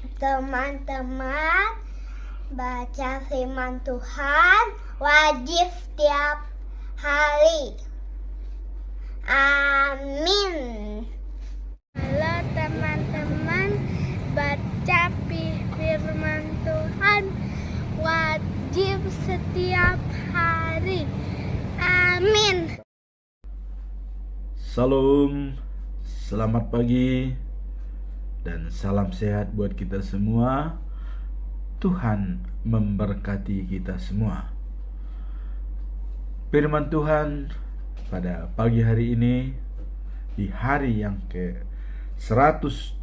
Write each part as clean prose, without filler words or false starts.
Teman-teman, baca firman Tuhan wajib setiap hari. Amin. Halo teman-teman, baca firman Tuhan wajib setiap hari. Amin. Salam, selamat pagi, dan salam sehat buat kita semua. Tuhan memberkati kita semua. Firman Tuhan pada pagi hari ini, di hari yang ke-170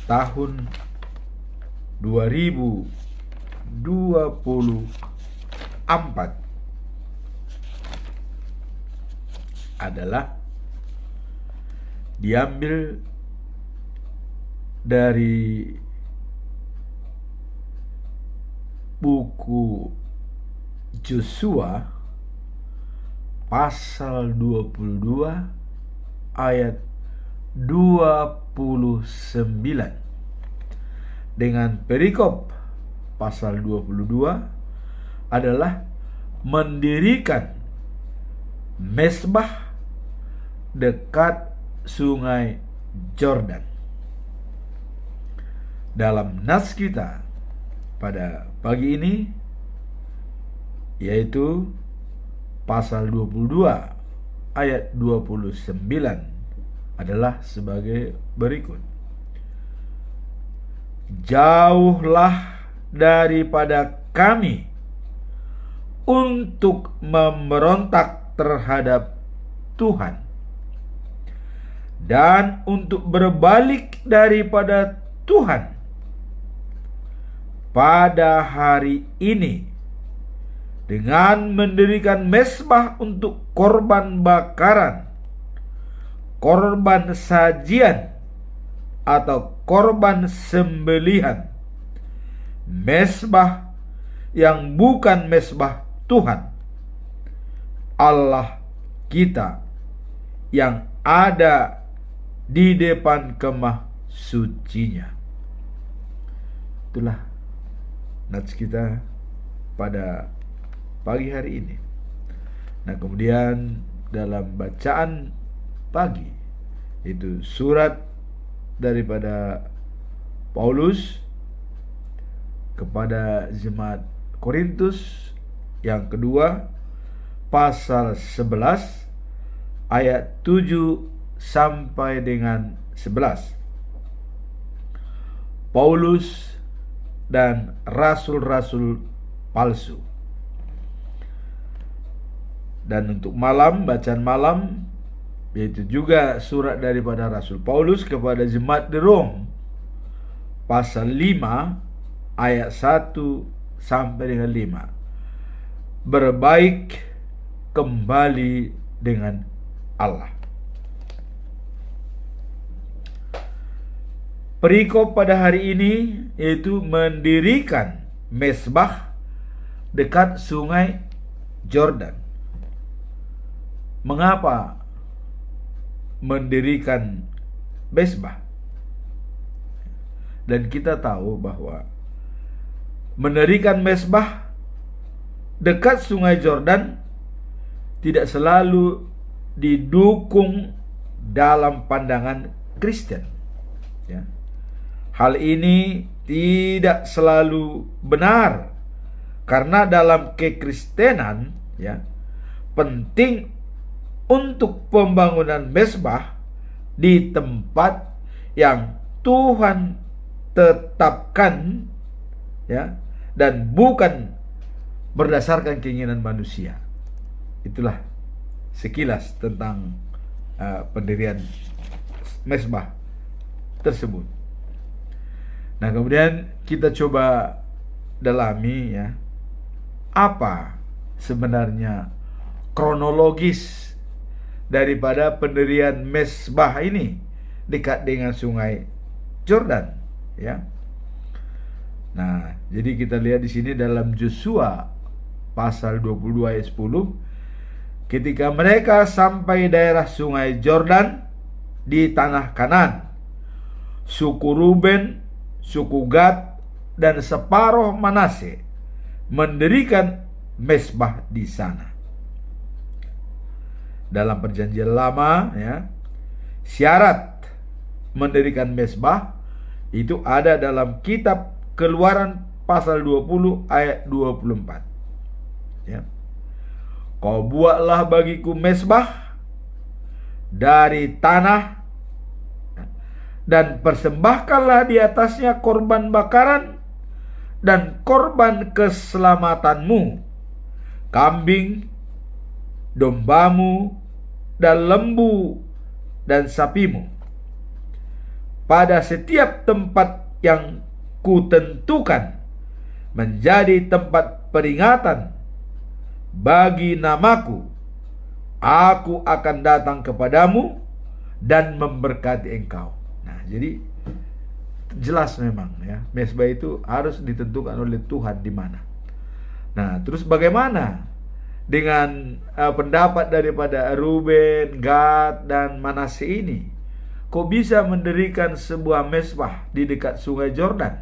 tahun 2024 adalah diambil dari buku Yosua pasal 22 ayat 29 dengan perikop pasal 22 adalah mendirikan mezbah dekat sungai Jordan. Dalam nas kita pada pagi ini, yaitu pasal 22 ayat 29 adalah sebagai berikut. Jauhlah daripada kami untuk memberontak terhadap Tuhan dan untuk berbalik daripada Tuhan pada hari ini dengan mendirikan mezbah untuk korban bakaran, korban sajian atau korban sembelihan, mezbah yang bukan mezbah Tuhan Allah kita yang ada di depan kemah sucinya. Itulah nats kita pada pagi hari ini. Nah, kemudian dalam bacaan pagi itu surat daripada Paulus kepada jemaat Korintus yang kedua pasal 11 ayat 7 sampai dengan 11. Paulus dan rasul-rasul palsu. Dan untuk malam, bacaan malam, yaitu juga surat daripada Rasul Paulus kepada jemaat di Rom pasal 5 ayat 1 sampai dengan 5. Berbaik kembali dengan Allah. Perikop pada hari ini yaitu mendirikan mezbah dekat sungai Jordan. Mengapa mendirikan mezbah? Dan kita tahu bahwa mendirikan mezbah dekat sungai Jordan tidak selalu didukung dalam pandangan Kristen, ya. Hal ini tidak selalu benar karena dalam kekristenan, ya, penting untuk pembangunan mezbah di tempat yang Tuhan tetapkan, ya, dan bukan berdasarkan keinginan manusia. Itulah sekilas tentang pendirian mezbah tersebut. Nah, kemudian kita coba dalami, ya, apa sebenarnya kronologis daripada pendirian mezbah ini dekat dengan sungai Jordan, ya. Nah, jadi kita lihat di sini dalam Yosua pasal 22 ayat 10, ketika mereka sampai daerah sungai Jordan, di tanah Kanaan. Suku Ruben, suku Gad, dan separuh Manase mendirikan mezbah di sana. Dalam perjanjian lama, ya, syarat mendirikan mezbah itu ada dalam kitab Keluaran pasal 20 ayat 24. Ya. Kau buatlah bagiku mezbah dari tanah dan persembahkanlah di atasnya korban bakaran dan korban keselamatanmu, kambing, dombamu, dan lembu, dan sapimu. Pada setiap tempat yang kutentukan menjadi tempat peringatan bagi namaku, aku akan datang kepadamu dan memberkati engkau. Nah, jadi jelas memang ya, mezbah itu harus ditentukan oleh Tuhan di mana. Nah, terus bagaimana dengan pendapat daripada Ruben, Gad, dan Manase ini? Kok bisa mendirikan sebuah mezbah di dekat Sungai Yordan?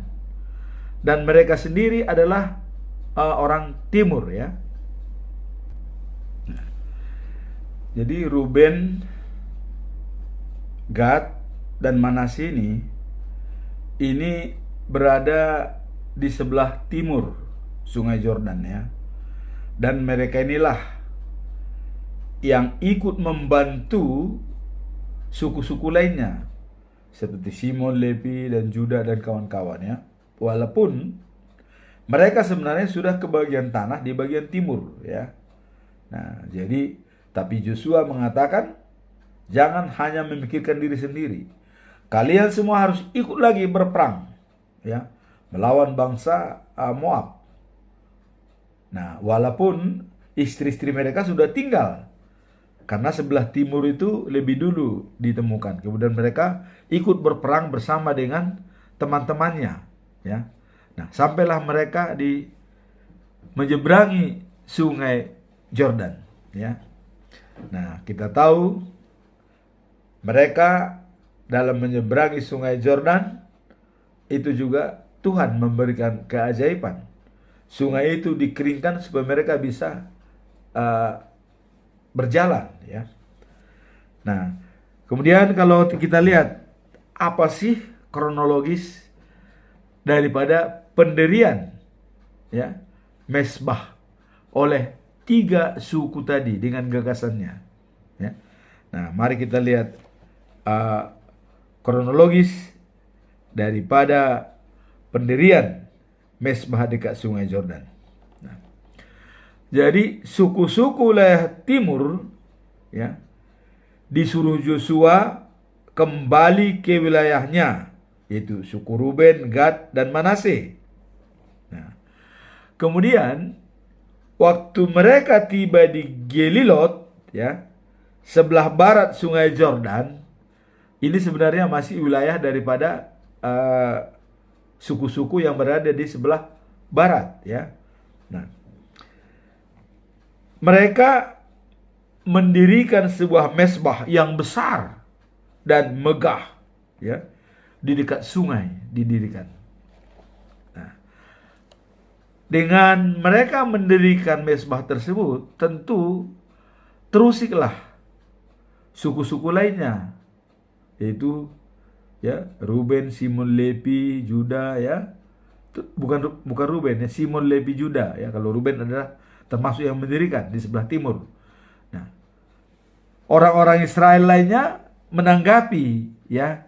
Dan mereka sendiri adalah orang timur, ya. Jadi Ruben, Gad, dan Manase ini berada di sebelah timur Sungai Yordan, ya. Dan mereka inilah yang ikut membantu suku-suku lainnya seperti Simon, Levi, dan Juda dan kawan-kawan, ya. Walaupun mereka sebenarnya sudah kebagian tanah di bagian timur, ya. Nah, jadi tapi Yosua mengatakan, jangan hanya memikirkan diri sendiri. Kalian semua harus ikut lagi berperang, ya, melawan bangsa Moab. Nah, walaupun istri-istri mereka sudah tinggal, karena sebelah timur itu lebih dulu ditemukan. Kemudian mereka ikut berperang bersama dengan teman-temannya, ya. Nah, sampailah mereka menyeberangi Sungai Yordan, ya. Nah, kita tahu mereka dalam menyeberangi Sungai Yordan itu juga Tuhan memberikan keajaiban. Sungai itu dikeringkan supaya mereka bisa berjalan, ya. Nah, kemudian kalau kita lihat apa sih kronologis daripada pendirian, ya, mezbah oleh 3 suku tadi dengan gagasannya, ya. Nah, mari kita lihat kronologis daripada pendirian mezbah dekat Sungai Yordan. Nah, jadi suku-suku wilayah timur, ya, disuruh Yosua kembali ke wilayahnya, yaitu suku Ruben, Gad, dan Manase. Nah, kemudian waktu mereka tiba di Gelilot, ya, sebelah barat Sungai Yordan, ini sebenarnya masih wilayah daripada suku-suku yang berada di sebelah barat, ya. Nah, mereka mendirikan sebuah mezbah yang besar dan megah, ya, di dekat sungai didirikan. Nah, dengan mereka mendirikan mezbah tersebut, tentu terusiklah suku-suku lainnya, yaitu, ya, Ruben, Simon, Levi, Juda, ya. Bukan Ruben, ya, Simon, Levi, Juda, ya. Kalau Ruben adalah termasuk yang mendirikan di sebelah timur. Nah, orang-orang Israel lainnya menanggapi, ya,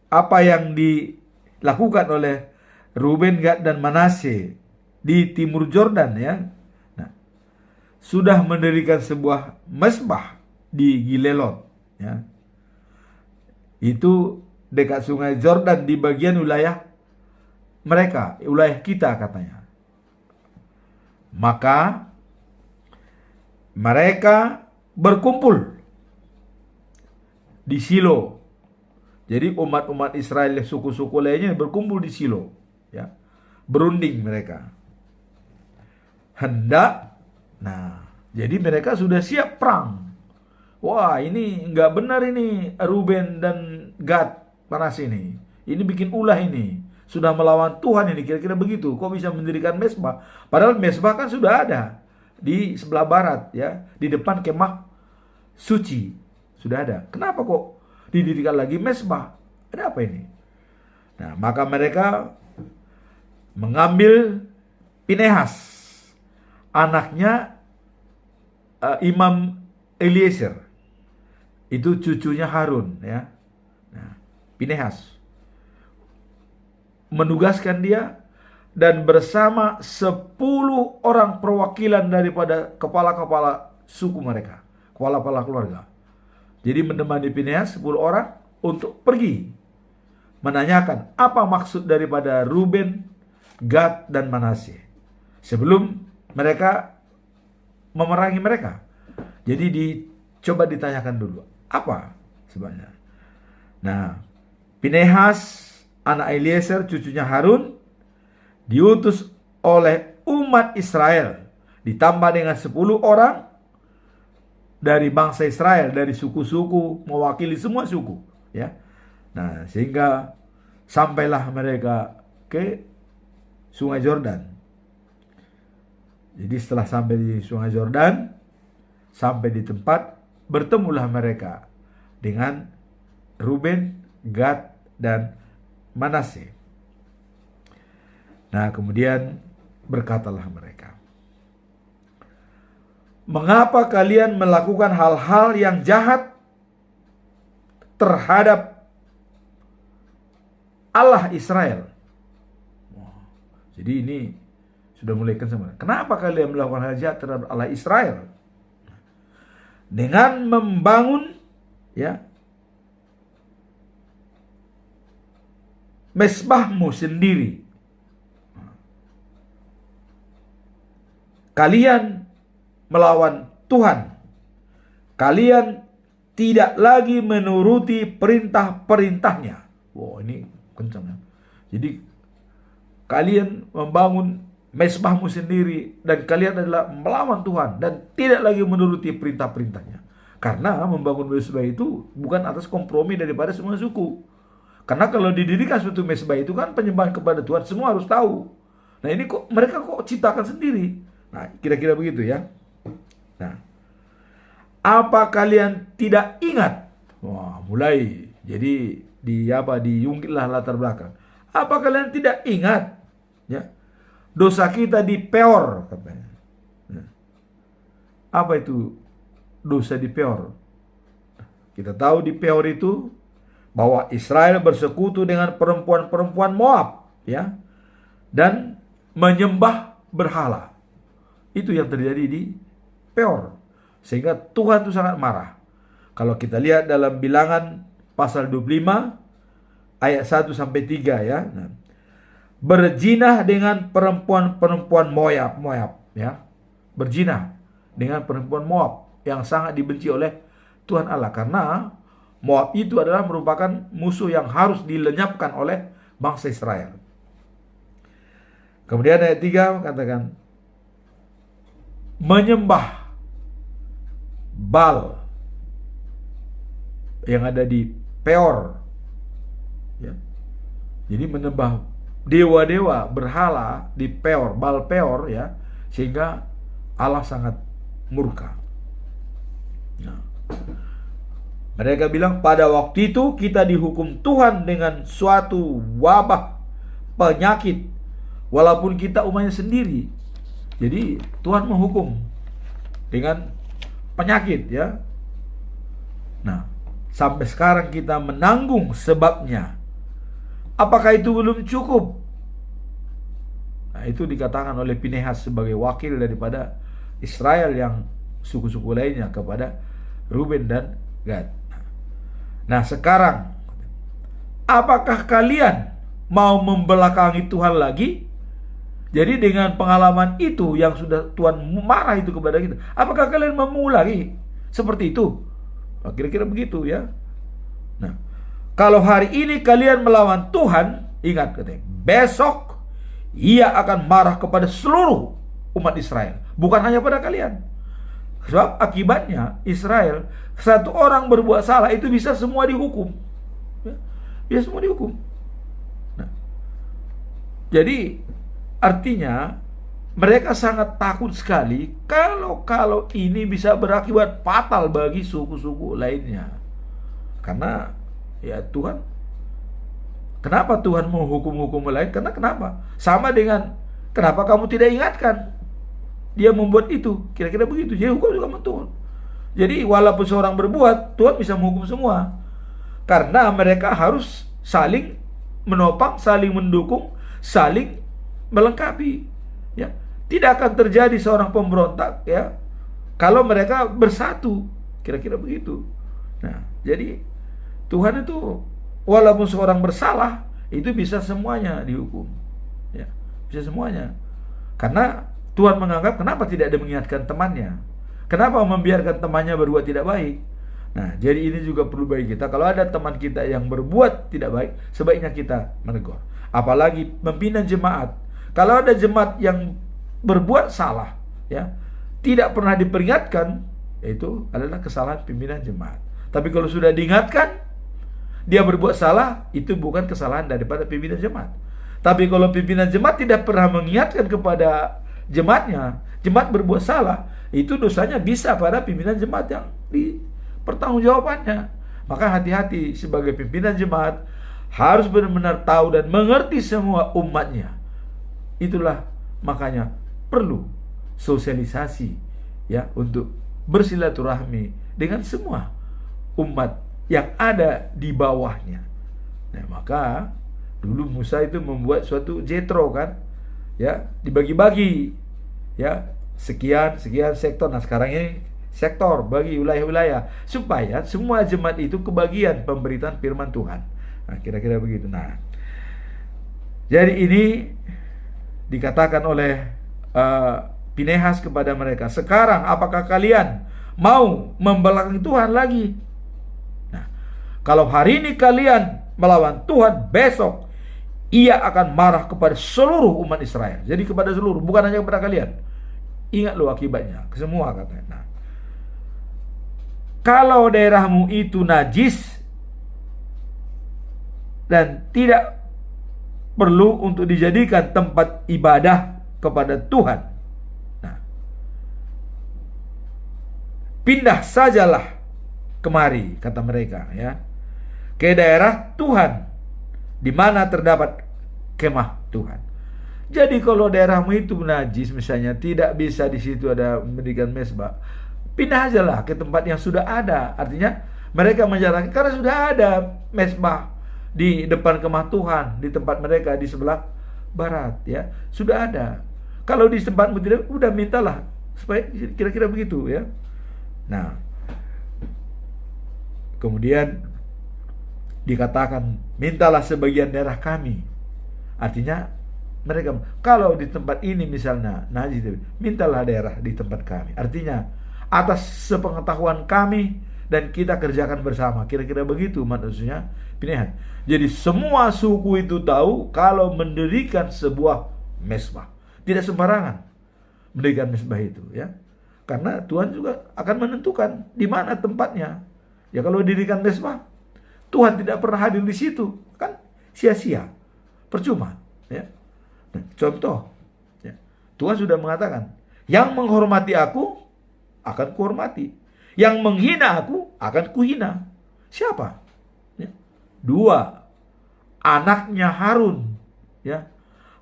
apa yang dilakukan oleh Ruben, Gad, dan Manase di timur Yordan, ya. Nah, sudah mendirikan sebuah mezbah di Gilelot, ya. Itu dekat Sungai Yordan di bagian wilayah mereka, wilayah kita katanya. Maka mereka berkumpul di Shilo. Jadi umat-umat Israel, suku-suku lainnya berkumpul di Shilo, ya. Berunding mereka. Hendak, nah, jadi mereka sudah siap perang Wah, ini nggak benar ini Ruben dan Gad Manasye ini. Ini bikin ulah ini. Sudah melawan Tuhan ini, kira-kira begitu. Kok bisa mendirikan mesbah? Padahal mesbah kan sudah ada di sebelah barat ya, di depan kemah suci. Sudah ada. Kenapa kok didirikan lagi mesbah? Ada apa ini? Nah, maka mereka mengambil Pinehas, anaknya Imam Eliezer. Itu cucunya Harun ya. Nah, Pinehas menugaskan dia dan bersama 10 orang perwakilan daripada kepala-kepala suku mereka, kepala-kepala keluarga. Jadi menemani Pinehas 10 orang untuk pergi menanyakan apa maksud daripada Ruben, Gad, dan Manasye sebelum mereka memerangi mereka. Jadi coba ditanyakan dulu apa sebenarnya. Nah, Pinehas anak Eliezer cucunya Harun diutus oleh umat Israel ditambah dengan 10 orang dari bangsa Israel, dari suku-suku, mewakili semua suku ya. Nah, sehingga sampailah mereka ke Sungai Yordan. Jadi setelah sampai di Sungai Yordan, sampai di tempat, bertemulah mereka dengan Ruben, Gad, dan Manasye. Nah, kemudian berkatalah mereka, "Mengapa kalian melakukan hal-hal yang jahat terhadap Allah Israel?" Jadi ini sudah mulai sama. Kenapa kalian melakukan hal jahat terhadap Allah Israel? Dengan membangun ya mesbahmu sendiri. Kalian melawan Tuhan. Kalian tidak lagi menuruti perintah-perintahnya. Wow, ini kencang ya. Jadi kalian membangun mesbahmu sendiri dan kalian adalah melawan Tuhan dan tidak lagi menuruti perintah-perintahnya. Karena membangun mesbah itu bukan atas kompromi daripada semua suku. Karena kalau didirikan suatu mesbah itu kan penyembahan kepada Tuhan, semua harus tahu. Nah, ini kok mereka kok ciptakan sendiri. Nah, kira-kira begitu ya. Nah, apa kalian tidak ingat? Wah, mulai jadi diungkitlah latar belakang. Apa kalian tidak ingat ya? Dosa kita di Peor katanya. Nah, apa itu dosa di Peor? Kita tahu di Peor itu bahwa Israel bersekutu dengan perempuan-perempuan Moab ya, dan menyembah berhala. Itu yang terjadi di Peor, sehingga Tuhan itu sangat marah. Kalau kita lihat dalam Bilangan pasal 25 ayat 1 sampai 3 ya. Nah, berzinah dengan perempuan-perempuan Moab ya. Berzinah dengan perempuan Moab yang sangat dibenci oleh Tuhan Allah, karena Moab itu adalah merupakan musuh yang harus dilenyapkan oleh bangsa Israel. Kemudian ayat 3 katakan menyembah Baal yang ada di Peor ya. Jadi menyembah dewa-dewa berhala di Peor, Baal Peor ya, sehingga Allah sangat murka. Nah, mereka bilang pada waktu itu kita dihukum Tuhan dengan suatu wabah penyakit walaupun kita umatnya sendiri. Jadi Tuhan menghukum dengan penyakit ya. Nah, sampai sekarang kita menanggung sebabnya. Apakah itu belum cukup? Nah, itu dikatakan oleh Pinehas sebagai wakil daripada Israel yang suku-suku lainnya kepada Ruben dan Gad. Nah, sekarang apakah kalian mau membelakangi Tuhan lagi? Jadi dengan pengalaman itu yang sudah Tuhan marah itu kepada kita, apakah kalian mau mengulangi seperti itu? Nah, kira-kira begitu ya. Nah, kalau hari ini kalian melawan Tuhan, ingat katanya, besok Ia akan marah kepada seluruh umat Israel, bukan hanya pada kalian. Sebab akibatnya Israel, satu orang berbuat salah itu bisa semua dihukum. Ya, bisa semua dihukum. Nah, jadi artinya mereka sangat takut sekali kalau ini bisa berakibat fatal bagi suku-suku lainnya. Karena ya Tuhan, kenapa Tuhan mau hukum-hukum lain? Karena kenapa? Sama dengan kenapa kamu tidak ingatkan dia membuat itu, kira-kira begitu. Jadi hukum juga betul. Jadi walaupun seorang berbuat, Tuhan bisa menghukum semua. Karena mereka harus saling menopang, saling mendukung, saling melengkapi. Ya, tidak akan terjadi seorang pemberontak ya kalau mereka bersatu, kira-kira begitu. Nah, jadi Tuhan itu walaupun seorang bersalah, itu bisa semuanya dihukum. Ya, bisa semuanya. Karena Tuhan menganggap kenapa tidak ada mengingatkan temannya? Kenapa membiarkan temannya berbuat tidak baik? Nah, jadi ini juga perlu bagi kita. Kalau ada teman kita yang berbuat tidak baik, sebaiknya kita menegur. Apalagi pimpinan jemaat. Kalau ada jemaat yang berbuat salah, ya, tidak pernah diperingatkan, itu adalah kesalahan pimpinan jemaat. Tapi kalau sudah diingatkan, dia berbuat salah, itu bukan kesalahan daripada pimpinan jemaat. Tapi kalau pimpinan jemaat tidak pernah mengingatkan kepada jemaatnya, jemaat berbuat salah, itu dosanya bisa pada pimpinan jemaat yang dipertanggungjawabannya. Maka hati-hati sebagai pimpinan jemaat, harus benar-benar tahu dan mengerti semua umatnya. Itulah makanya perlu sosialisasi ya untuk bersilaturahmi dengan semua umat yang ada di bawahnya. Nah, maka dulu Musa itu membuat suatu Jetro kan, ya, dibagi-bagi, ya, sekian sektor. Nah, sekarang ini sektor bagi wilayah-wilayah supaya semua jemaat itu kebagian pemberitaan firman Tuhan. Nah, kira-kira begitu. Nah, jadi ini dikatakan oleh Pinehas kepada mereka, sekarang apakah kalian mau membelakangi Tuhan lagi? Nah, kalau hari ini kalian melawan Tuhan, besok Ia akan marah kepada seluruh umat Israel. Jadi kepada seluruh, bukan hanya kepada kalian. Ingat lo akibatnya, ke semua katanya. Nah, kalau daerahmu itu najis dan tidak perlu untuk dijadikan tempat ibadah kepada Tuhan, nah, pindah sajalah kemari, kata mereka, ya, ke daerah Tuhan, di mana terdapat kemah Tuhan. Jadi kalau daerahmu itu najis, misalnya tidak bisa di situ ada mendirikan mezbah, pindah ajalah ke tempat yang sudah ada. Artinya mereka menjalankan karena sudah ada mezbah di depan kemah Tuhan, di tempat mereka di sebelah barat, ya, sudah ada. Kalau di tempatmu tidak, udah mintalah supaya kira-kira begitu, ya. Nah, kemudian dikatakan mintalah sebagian daerah kami. Artinya mereka, kalau di tempat ini misalnya najis, mintalah daerah di tempat kami. Artinya atas sepengetahuan kami dan kita kerjakan bersama. Kira-kira begitu maksudnya Pinehas. Jadi semua suku itu tahu kalau mendirikan sebuah mezbah, tidak sembarangan mendirikan mezbah itu, ya. Karena Tuhan juga akan menentukan di mana tempatnya. Ya, kalau didirikan mezbah, Tuhan tidak pernah hadir di situ, kan sia-sia, percuma, ya. Nah, contoh, ya, Tuhan sudah mengatakan, yang menghormati aku akan kuhormati, yang menghina aku akan kuhina. Siapa? Ya. 2 anaknya Harun, ya,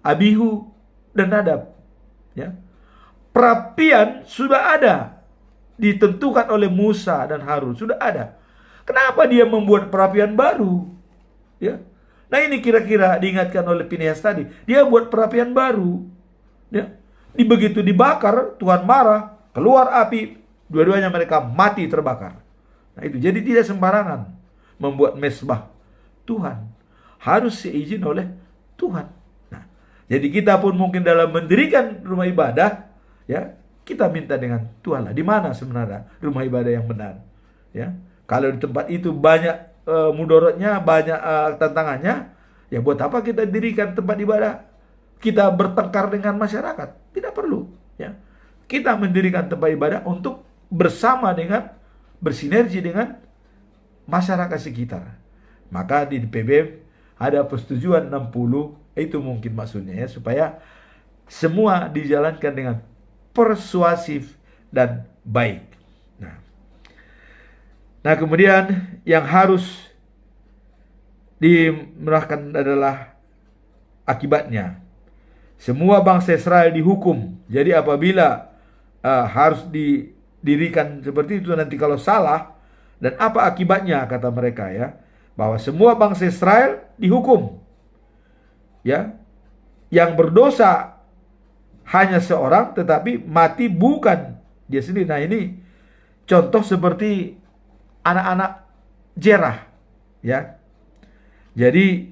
Abihu dan Nadab, ya. Perapian sudah ada, ditentukan oleh Musa dan Harun, sudah ada. Kenapa dia membuat perapian baru? Ya. Nah, ini kira-kira diingatkan oleh Pinehas tadi. Dia buat perapian baru. Ya. Begitu dibakar, Tuhan marah, keluar api, dua-duanya mereka mati terbakar. Nah, itu jadi tidak sembarangan membuat mezbah Tuhan. Harus seizin oleh Tuhan. Nah, jadi kita pun mungkin dalam mendirikan rumah ibadah, ya, kita minta dengan Tuhan lah, di mana sebenarnya rumah ibadah yang benar, ya. Kalau di tempat itu banyak mudorotnya, banyak tantangannya, ya buat apa kita dirikan tempat ibadah? Kita bertengkar dengan masyarakat, tidak perlu, ya. Kita mendirikan tempat ibadah untuk bersama dengan, bersinergi dengan masyarakat sekitar. Maka di PBB ada persetujuan 60, itu mungkin maksudnya ya, supaya semua dijalankan dengan persuasif dan baik. Nah, kemudian yang harus dimerahkan adalah akibatnya. Semua bangsa Israel dihukum. Jadi apabila harus didirikan seperti itu, nanti kalau salah, dan apa akibatnya, kata mereka ya, bahwa semua bangsa Israel dihukum. Ya, yang berdosa hanya seorang, tetapi mati bukan dia sendiri. Nah, ini contoh seperti anak-anak Zerah, ya. Jadi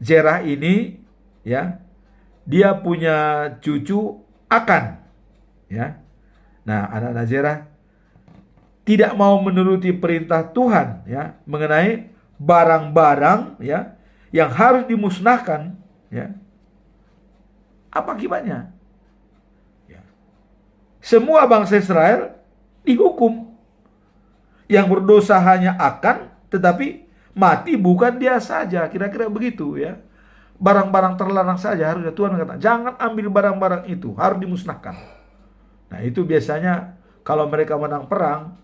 Zerah ini, ya, dia punya cucu Akan, ya. Nah, anak-anak Zerah tidak mau menuruti perintah Tuhan, ya, mengenai barang-barang, ya, yang harus dimusnahkan, ya. Apa akibatnya? Ya. Semua bangsa Israel dihukum. Yang berdosa hanya Akan, tetapi mati bukan dia saja. Kira-kira begitu ya. Barang-barang terlarang saja harusnya Tuhan kata, jangan ambil barang-barang itu, harus dimusnahkan. Nah, itu biasanya kalau mereka menang perang,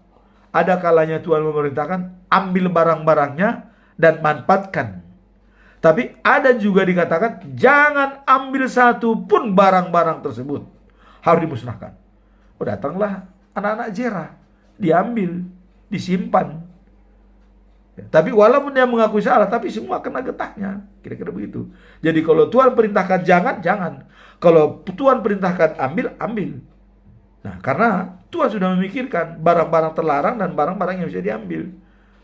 ada kalanya Tuhan memerintahkan ambil barang-barangnya dan manfaatkan. Tapi ada juga dikatakan jangan ambil satu pun barang-barang tersebut, harus dimusnahkan. Oh, datanglah anak-anak Zerah, diambil, disimpan. Ya, tapi walaupun dia mengakui salah, tapi semua kena getahnya. Kira-kira begitu. Jadi kalau Tuhan perintahkan jangan, jangan. Kalau Tuhan perintahkan ambil, ambil. Nah, karena Tuhan sudah memikirkan barang-barang terlarang dan barang-barang yang bisa diambil.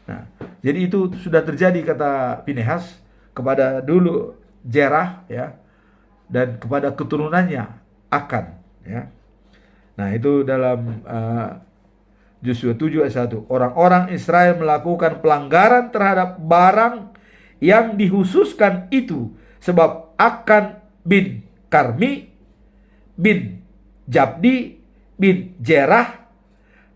Nah, jadi itu sudah terjadi, kata Pinehas, kepada dulu Zerah, ya, dan kepada keturunannya Akan, ya. Nah, itu dalam Yosua 7 ayat 1. Orang-orang Israel melakukan pelanggaran terhadap barang yang dikhususkan itu, sebab Akan bin Karmi bin Jabdi bin Zerah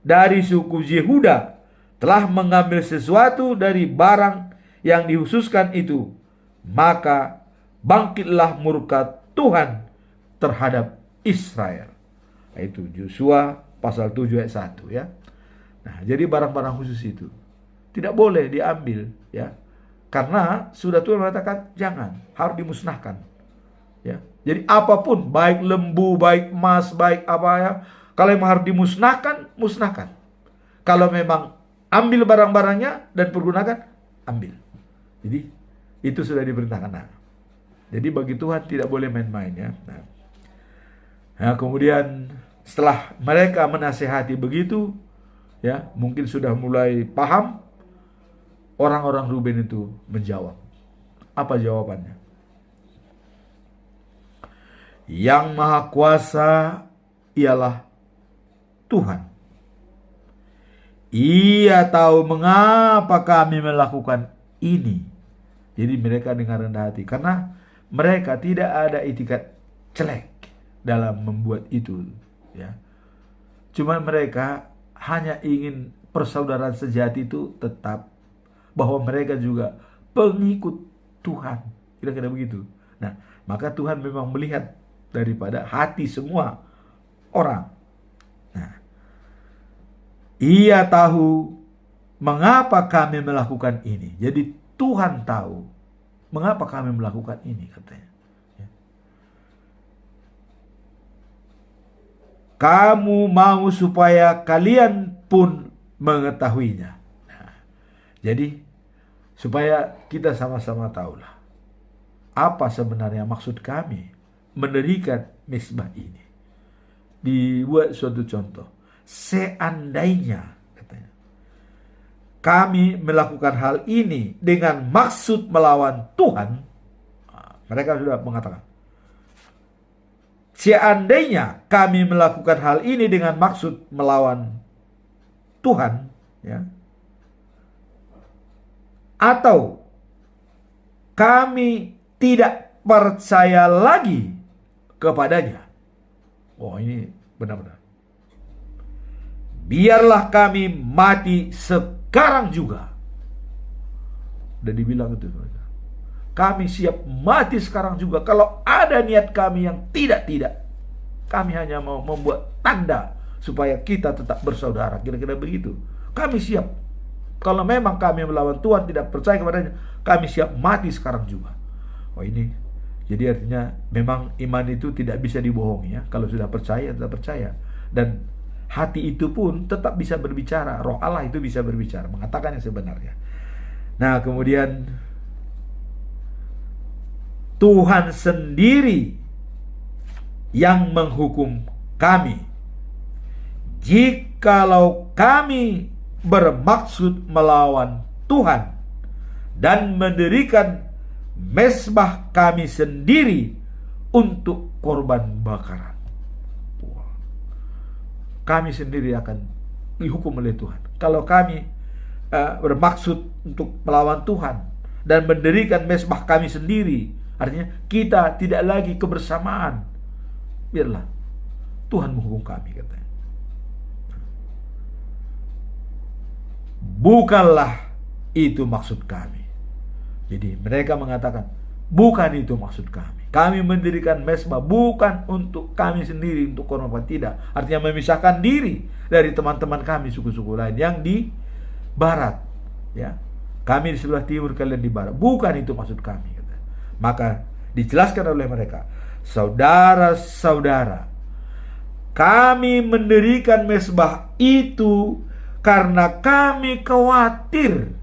dari suku Yehuda telah mengambil sesuatu dari barang yang dikhususkan itu, maka bangkitlah murka Tuhan terhadap Israel. Itu Yosua pasal 7 ayat 1, ya. Nah, jadi barang-barang khusus itu tidak boleh diambil, ya. Karena sudah Tuhan mengatakan jangan, harus dimusnahkan. Ya. Jadi apapun, baik lembu, baik emas, baik apa ya, kalau memang harus dimusnahkan, musnahkan. Kalau memang ambil barang-barangnya dan pergunakan, ambil. Jadi itu sudah diperintahkan. Nah, jadi bagi Tuhan tidak boleh main-main, ya. Nah, kemudian setelah mereka menasihati begitu, ya, mungkin sudah mulai paham, orang-orang Ruben itu menjawab. Apa jawabannya? Yang Maha Kuasa ialah Tuhan. Ia tahu mengapa kami melakukan ini. Jadi mereka dengan rendah hati, karena mereka tidak ada itikat jelek dalam membuat itu, ya. Cuma mereka hanya ingin persaudaraan sejati itu tetap, bahwa mereka juga pengikut Tuhan. Kira-kira begitu. Nah, maka Tuhan memang melihat daripada hati semua orang. Nah, Ia tahu mengapa kami melakukan ini. Jadi Tuhan tahu mengapa kami melakukan ini, katanya. Kamu mau supaya kalian pun mengetahuinya. Nah, jadi supaya kita sama-sama tahulah apa sebenarnya maksud kami mendirikan mezbah ini. Dibuat suatu contoh. Seandainya, katanya, kami melakukan hal ini dengan maksud melawan Tuhan, mereka sudah mengatakan, seandainya kami melakukan hal ini dengan maksud melawan Tuhan, ya, atau kami tidak percaya lagi kepadanya. Oh, ini benar-benar. biarlah kami mati sekarang juga. Dan dibilang itu, kami siap mati sekarang juga. Kalau ada niat kami yang tidak. Kami hanya mau membuat tanda supaya kita tetap bersaudara. Kira-kira begitu. Kami siap. Kalau memang kami melawan Tuhan, tidak percaya kepadanya, kami siap mati sekarang juga. Oh ini, jadi artinya memang iman itu tidak bisa dibohongi ya. Kalau sudah percaya, tetap percaya. Dan hati itu pun tetap bisa berbicara. Roh Allah itu bisa berbicara, mengatakan yang sebenarnya. Nah, kemudian Tuhan sendiri yang menghukum kami jikalau kami bermaksud melawan Tuhan dan mendirikan mezbah kami sendiri untuk korban bakaran. Kami sendiri akan dihukum oleh Tuhan. Kalau kami bermaksud untuk melawan Tuhan dan mendirikan mezbah kami sendiri, artinya kita tidak lagi kebersamaan. Biarlah Tuhan menghukum kami, katanya. Bukanlah itu maksud kami. Jadi mereka mengatakan, bukan itu maksud kami. Kami mendirikan mezbah bukan untuk kami sendiri, untuk korban, tidak. Artinya memisahkan diri dari teman-teman kami, suku-suku lain yang di barat. Ya, kami di sebelah timur, kalian di barat. Bukan itu maksud kami, katanya. Maka dijelaskan oleh mereka, saudara-saudara, kami mendirikan mezbah itu karena kami khawatir.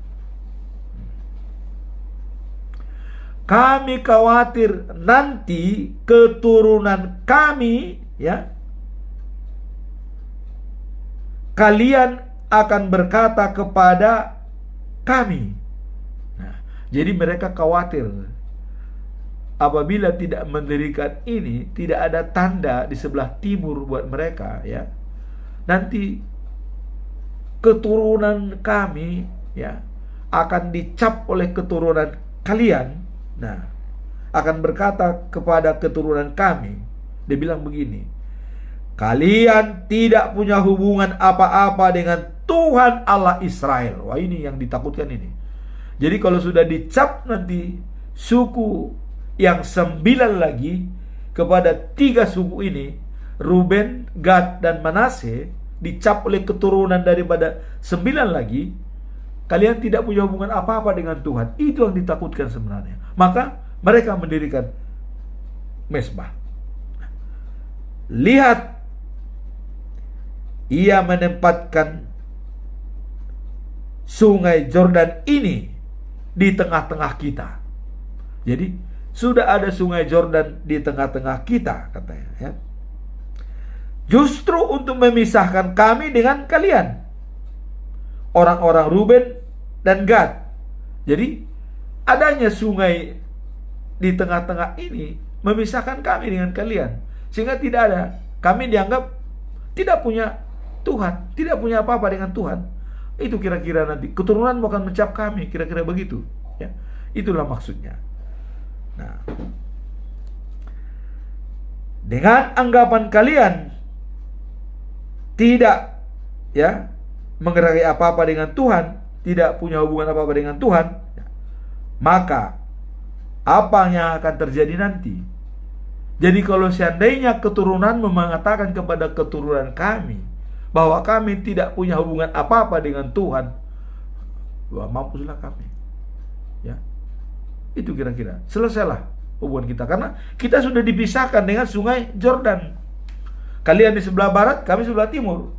Kami khawatir nanti keturunan kami, ya, kalian akan berkata kepada kami. Nah, jadi mereka khawatir apabila tidak mendirikan ini, tidak ada tanda di sebelah timur buat mereka, ya, nanti keturunan kami, ya, akan dicap oleh keturunan kalian. Nah, akan berkata kepada keturunan kami, dia bilang begini, kalian tidak punya hubungan apa-apa dengan Tuhan Allah Israel. Wah, ini yang ditakutkan ini. Jadi kalau sudah dicap nanti suku yang 9 lagi kepada 3 suku ini, Ruben, Gad, dan Manase, dicap oleh keturunan daripada 9 lagi, kalian tidak punya hubungan apa-apa dengan Tuhan. Itu yang ditakutkan sebenarnya. Maka mereka mendirikan mezbah. Lihat, ia menempatkan sungai Jordan ini di tengah-tengah kita. Jadi sudah ada sungai Jordan di tengah-tengah kita, katanya, ya. Justru untuk memisahkan kami dengan kalian, orang-orang Ruben dan Gad. Jadi adanya sungai di tengah-tengah ini memisahkan kami dengan kalian, sehingga tidak ada, kami dianggap tidak punya Tuhan, tidak punya apa-apa dengan Tuhan. Itu kira-kira nanti keturunan akan mencap kami, kira-kira begitu, ya. Itulah maksudnya. Nah, dengan anggapan kalian tidak, ya, menggerai apa-apa dengan Tuhan, tidak punya hubungan apa-apa dengan Tuhan, maka apa yang akan terjadi nanti? Jadi kalau seandainya keturunan mengatakan kepada keturunan kami bahwa kami tidak punya hubungan apa-apa dengan Tuhan, wah, mampuslah kami, ya. Itu kira-kira selesailah hubungan kita, karena kita sudah dipisahkan dengan sungai Jordan. Kalian di sebelah barat, kami sebelah timur.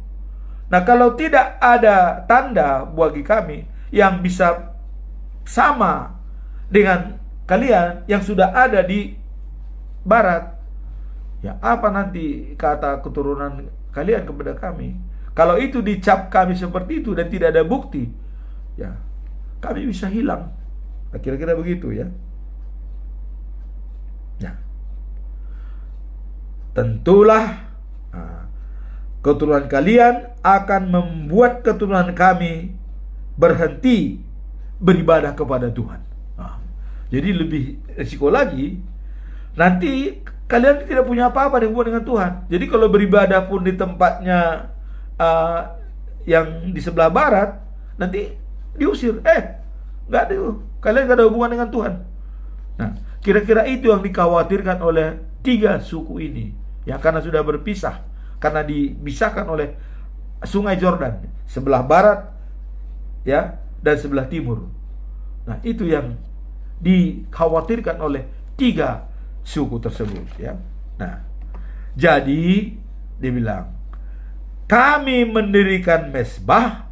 Nah, kalau tidak ada tanda bagi kami yang bisa sama dengan kalian yang sudah ada di barat, ya, apa nanti kata keturunan kalian kepada kami? Kalau itu dicap kami seperti itu dan tidak ada bukti, ya, kami bisa hilang. Nah, kira-kira begitu, ya. Nah, tentulah keturunan kalian akan membuat keturunan kami berhenti beribadah kepada Tuhan. Jadi lebih risiko lagi, nanti kalian tidak punya apa-apa dengan Tuhan. Jadi kalau beribadah pun di tempatnya yang di sebelah barat nanti diusir. Nggak ada, kalian nggak ada hubungan dengan Tuhan. Nah, kira-kira itu yang dikhawatirkan oleh 3 suku ini, ya, karena sudah berpisah, karena dipisahkan oleh Sungai Yordan, sebelah barat, ya, dan sebelah timur. Nah, itu yang dikhawatirkan oleh 3 suku tersebut, ya. Nah, jadi dibilang, kami mendirikan mezbah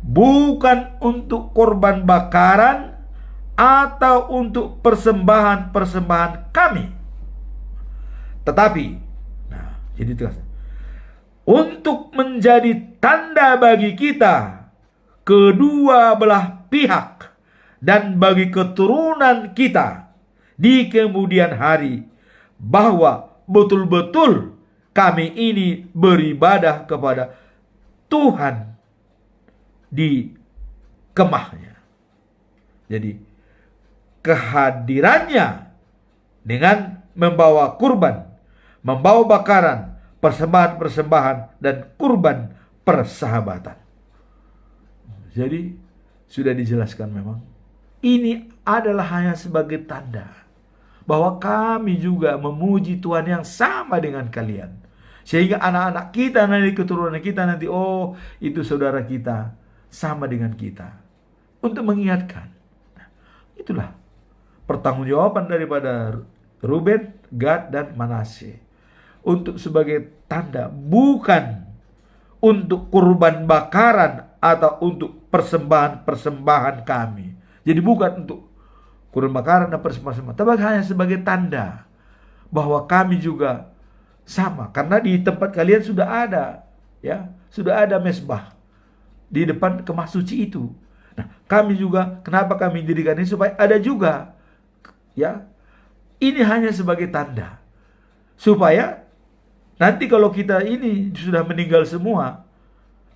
bukan untuk korban bakaran atau untuk persembahan-persembahan kami, tetapi, nah, jadi tegas, untuk menjadi tanda bagi kita, kedua belah pihak, dan bagi keturunan kita di kemudian hari, bahwa betul-betul kami ini beribadah kepada Tuhan di kemahnya. Jadi kehadirannya dengan membawa kurban, membawa bakaran, persembahan-persembahan, dan kurban persahabatan. Jadi sudah dijelaskan memang ini adalah hanya sebagai tanda bahwa kami juga memuji Tuhan yang sama dengan kalian, sehingga anak-anak kita nanti, keturunan kita nanti, oh, itu saudara kita sama dengan kita, untuk mengingatkan. Nah, itulah pertanggungjawaban daripada Ruben, Gad, dan Manasye, untuk sebagai tanda, bukan untuk kurban bakaran atau untuk persembahan-persembahan kami. Jadi bukan untuk kurban bakaran dan persembahan, tapi hanya sebagai tanda bahwa kami juga sama. Karena di tempat kalian sudah ada, ya, sudah ada mezbah di depan kemah suci itu. Nah, kami juga, kenapa kami dirikan ini? Supaya ada juga, ya. Ini hanya sebagai tanda, supaya nanti kalau kita ini sudah meninggal semua,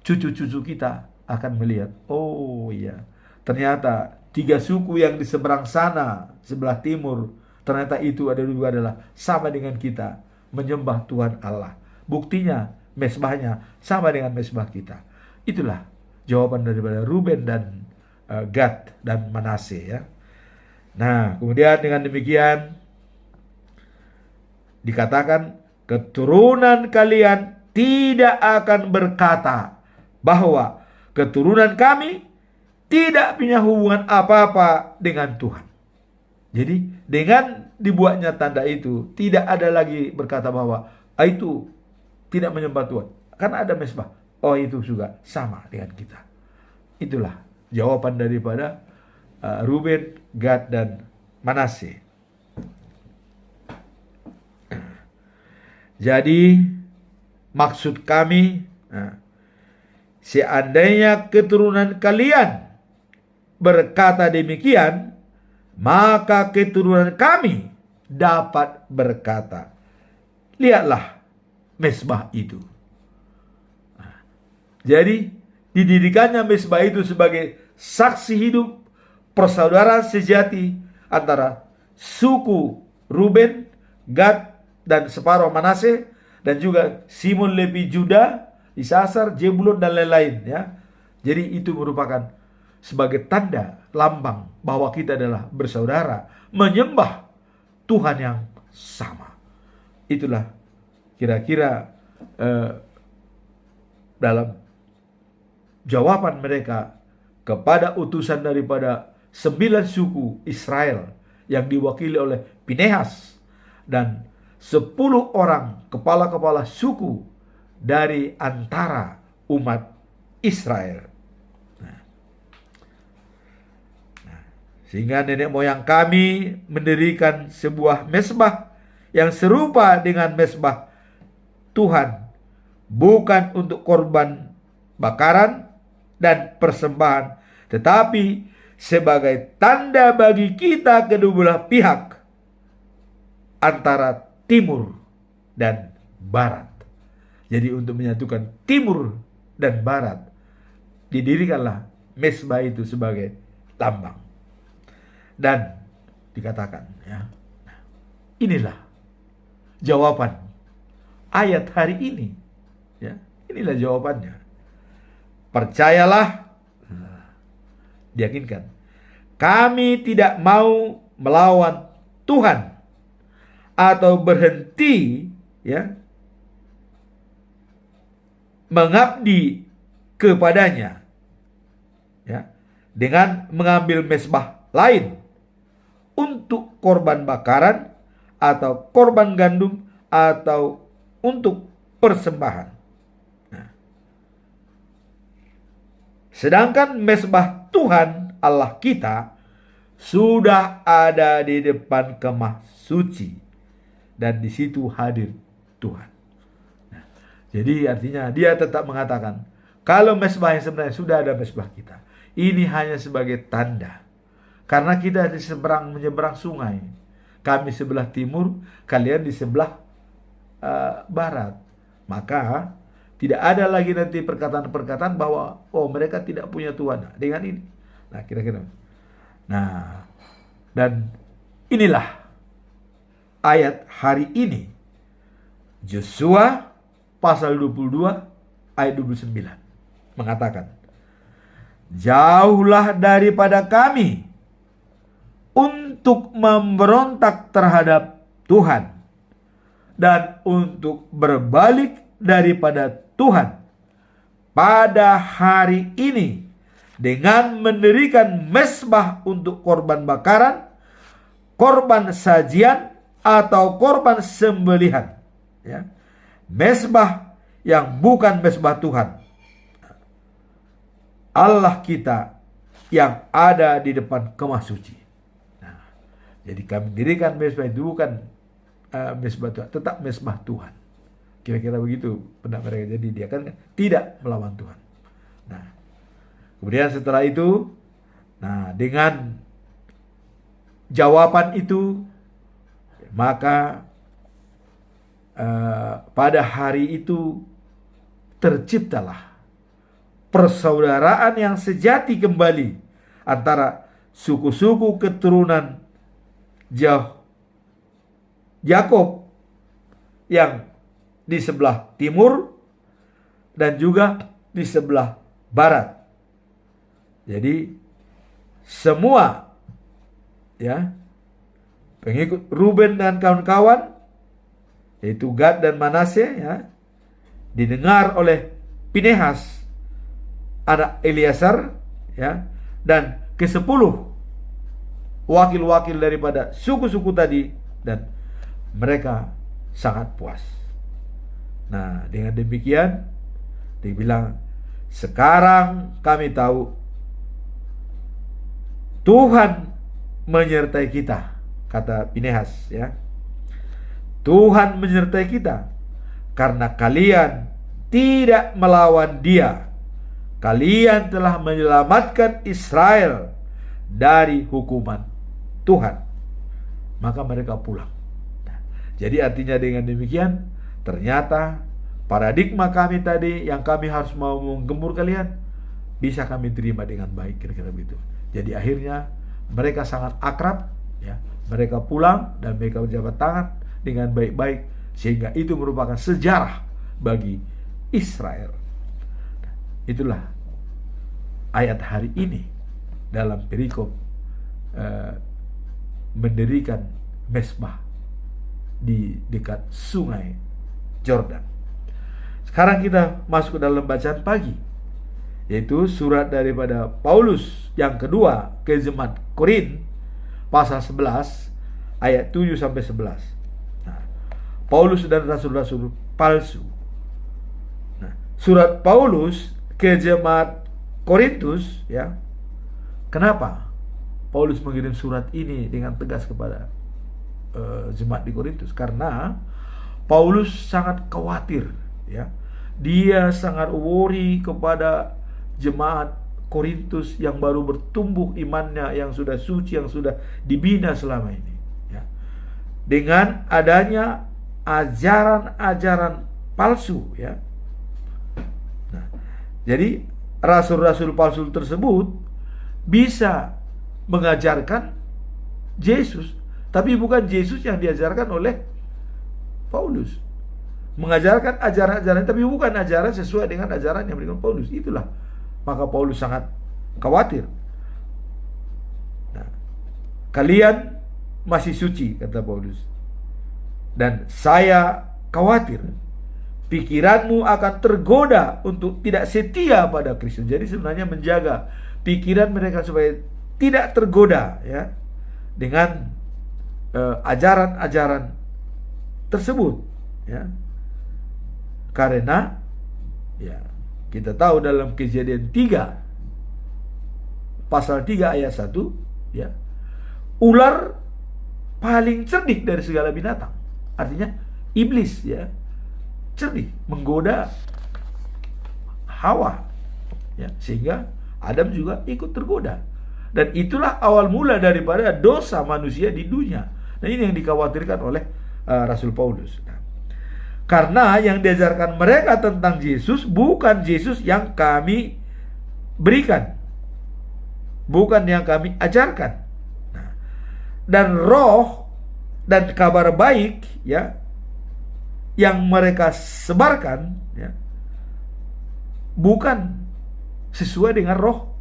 cucu-cucu kita akan melihat, oh iya, ternyata 3 suku yang di seberang sana, sebelah timur, ternyata itu adalah sama dengan kita, menyembah Tuhan Allah. Buktinya, mezbahnya sama dengan mezbah kita. Itulah jawaban daripada Ruben dan Gad dan Manasye, ya. Nah, kemudian dengan demikian dikatakan, keturunan kalian tidak akan berkata bahwa keturunan kami tidak punya hubungan apa-apa dengan Tuhan. Jadi dengan dibuatnya tanda itu, tidak ada lagi berkata bahwa itu tidak menyembah Tuhan, karena ada mezbah. Oh, itu juga sama dengan kita. Itulah jawaban daripada Ruben, Gad, dan Manasye. Jadi maksud kami, seandainya keturunan kalian berkata demikian, maka keturunan kami dapat berkata, lihatlah mezbah itu. Jadi didirikannya mezbah itu sebagai saksi hidup persaudaraan sejati antara suku Ruben, Gad, dan separuh Manasye, dan juga Simon, Levi, Juda, Isasar, Jebulon, dan lain-lain, ya. Jadi itu merupakan sebagai tanda, lambang bahwa kita adalah bersaudara, menyembah Tuhan yang sama. Itulah kira-kira dalam jawaban mereka kepada utusan daripada 9 suku Israel yang diwakili oleh Pinehas dan 10 orang kepala-kepala suku dari antara umat Israel. Sehingga nenek moyang kami mendirikan sebuah mezbah yang serupa dengan mezbah Tuhan, bukan untuk korban bakaran dan persembahan, tetapi sebagai tanda bagi kita kedua belah pihak antara timur dan barat. Jadi untuk menyatukan timur dan barat, didirikanlah mezbah itu sebagai lambang. Dan dikatakan, ya, inilah jawaban ayat hari ini, ya, inilah jawabannya. percayalah, diyakinkan, kami tidak mau melawan Tuhan atau berhenti mengabdi kepadanya dengan mengambil mezbah lain untuk korban bakaran atau korban gandum atau untuk persembahan. Sedangkan mezbah Tuhan Allah kita sudah ada di depan kemah suci dan di situ hadir Tuhan. Jadi artinya dia tetap mengatakan kalau mezbah yang sebenarnya sudah ada mezbah kita, ini hanya sebagai tanda. Karena kita di menyeberang sungai. Kami sebelah timur, kalian di sebelah barat. Maka tidak ada lagi nanti perkataan-perkataan bahwa mereka tidak punya Tuhan. Dengan ini. Nah, kira-kira. Nah, dan inilah ayat hari ini. Yosua pasal 22 ayat 29 mengatakan, jauhlah daripada kami untuk memberontak terhadap Tuhan dan untuk berbalik daripada Tuhan pada hari ini dengan mendirikan mezbah untuk korban bakaran, korban sajian atau korban sembelihan, mezbah yang bukan mezbah Tuhan Allah kita yang ada di depan kemah suci. Jadi kami dirikan mezbah itu bukan mezbah Tuhan, tetap mezbah Tuhan. Kira-kira begitu pendapat mereka. Jadi dia kan tidak melawan Tuhan. Nah, kemudian setelah itu, dengan jawaban itu, maka pada hari itu terciptalah persaudaraan yang sejati kembali antara suku-suku keturunan Yakob yang di sebelah timur dan juga di sebelah barat. Jadi semua pengikut Ruben dan kawan-kawan, yaitu Gad dan Manasye, didengar oleh Pinehas anak Eleazar, dan ke-10 wakil-wakil daripada suku-suku tadi, dan mereka sangat puas. Nah, dengan demikian dibilang, sekarang kami tahu Tuhan menyertai kita, kata Pinehas, Tuhan menyertai kita karena kalian tidak melawan Dia. Kalian telah menyelamatkan Israel dari hukuman Tuhan. Maka mereka pulang. Jadi artinya dengan demikian, ternyata paradigma kami tadi yang kami harus mau menggembur kalian, bisa kami terima dengan baik, kira-kira begitu. Jadi akhirnya mereka sangat akrab, mereka pulang dan mereka berjabat tangan dengan baik-baik, sehingga itu merupakan sejarah bagi Israel. Itulah ayat hari ini dalam perikop mendirikan mezbah di dekat sungai Yordan. Sekarang kita masuk ke dalam bacaan pagi, yaitu surat daripada Paulus yang kedua ke jemaat Korin, pasal 11 ayat 7 sampai 11. Paulus dan rasul-rasul palsu. Surat Paulus ke jemaat Korintus, kenapa Paulus mengirim surat ini dengan tegas kepada jemaat di Korintus? Karena Paulus sangat khawatir, dia sangat worry kepada jemaat Korintus yang baru bertumbuh imannya, yang sudah suci, yang sudah dibina selama ini, dengan adanya ajaran-ajaran palsu, jadi rasul-rasul palsu tersebut bisa mengajarkan Yesus, tapi bukan Yesus yang diajarkan oleh Paulus. Mengajarkan ajaran-ajaran, tapi bukan ajaran sesuai dengan ajaran yang diberikan Paulus. Itulah Maka Paulus sangat khawatir. Nah, kalian masih suci, kata Paulus, dan saya khawatir pikiranmu akan tergoda untuk tidak setia pada Kristus. Jadi sebenarnya menjaga pikiran mereka supaya tidak tergoda ya dengan ajaran-ajaran tersebut ya. Karena ya kita tahu dalam Kejadian 3 pasal 3 ayat 1 ya, ular paling cerdik dari segala binatang. Artinya iblis ya, cerdik menggoda Hawa ya, sehingga Adam juga ikut tergoda. Dan itulah awal mula daripada dosa manusia di dunia. Nah, ini yang dikhawatirkan oleh Rasul Paulus. Nah, karena yang diajarkan mereka tentang Yesus bukan Yesus yang kami berikan, bukan yang kami ajarkan. Nah, dan roh dan kabar baik ya yang mereka sebarkan ya, bukan sesuai dengan roh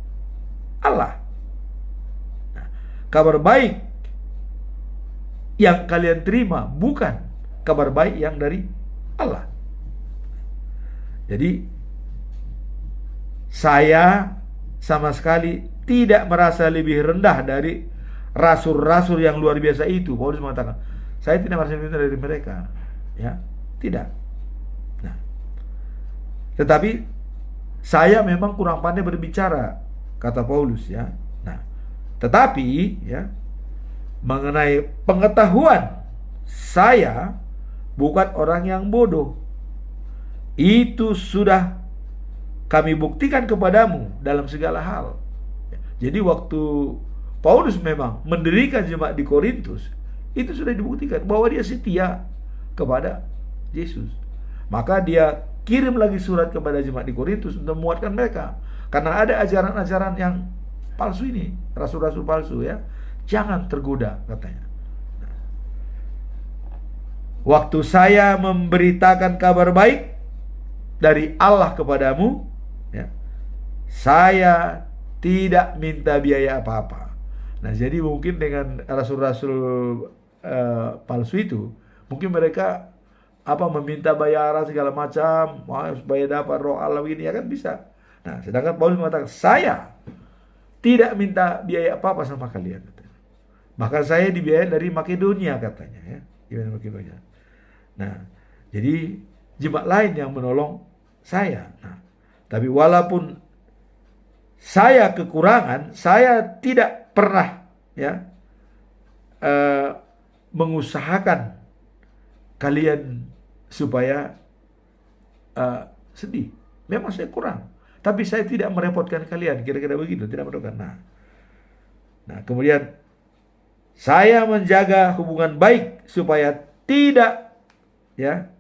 Allah. Nah, kabar baik yang kalian terima bukan kabar baik yang dari Allah. Jadi saya sama sekali tidak merasa lebih rendah dari rasul-rasul yang luar biasa itu. Paulus mengatakan, saya tidak merasa lebih rendah dari mereka. Ya, tidak. Nah, tetapi saya memang kurang pandai berbicara, kata Paulus ya. Nah, tetapi ya, mengenai pengetahuan saya bukan orang yang bodoh. Itu sudah kami buktikan kepadamu dalam segala hal. Jadi waktu Paulus memang mendirikan jemaat di Korintus, itu sudah dibuktikan bahwa dia setia kepada Yesus. Maka dia kirim lagi surat kepada jemaat di Korintus untuk menguatkan mereka. Karena ada ajaran-ajaran yang palsu ini, rasul-rasul palsu ya. Jangan tergoda, katanya. Waktu saya memberitakan kabar baik dari Allah kepadamu ya, saya tidak minta biaya apa-apa. Nah, jadi mungkin dengan rasul-rasul palsu itu, mungkin mereka meminta bayaran segala macam supaya dapat roh Allah ini ya kan bisa. Nah, sedangkan Paulus mengatakan, saya tidak minta biaya apa-apa sama kalian. Maka saya dibiayai dari Makedonia, katanya ya, dari Makedonia. Nah, jadi jemaat lain yang menolong saya. Nah, tapi walaupun saya kekurangan, saya tidak pernah ya mengusahakan kalian supaya sedih. Memang saya kurang, tapi saya tidak merepotkan kalian. Kira-kira begitu, tidak merepotkan. Nah, kemudian saya menjaga hubungan baik supaya tidak ya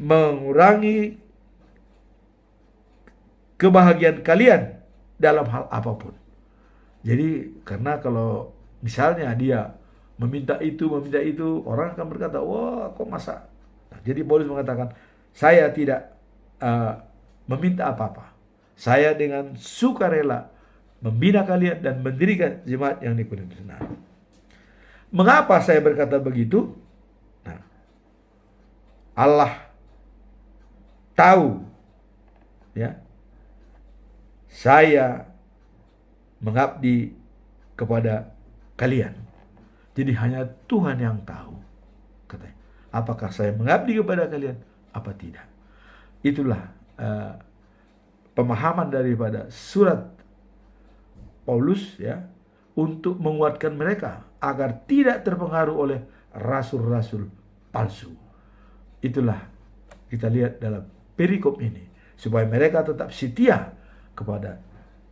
mengurangi kebahagiaan kalian dalam hal apapun. Jadi karena kalau misalnya dia meminta itu, orang akan berkata, wah kok masa. Nah, jadi Paulus mengatakan, saya tidak meminta apa-apa. Saya dengan sukarela membina kalian dan mendirikan jemaat yang di Korintus. Nah, mengapa saya berkata begitu? Nah, Allah tahu ya, saya mengabdi kepada kalian. Jadi hanya Tuhan yang tahu, katanya, apakah saya mengabdi kepada kalian apa tidak. Itulah pemahaman daripada surat Paulus ya, untuk menguatkan mereka agar tidak terpengaruh oleh rasul-rasul palsu. Itulah kita lihat dalam perikop ini, supaya mereka tetap setia kepada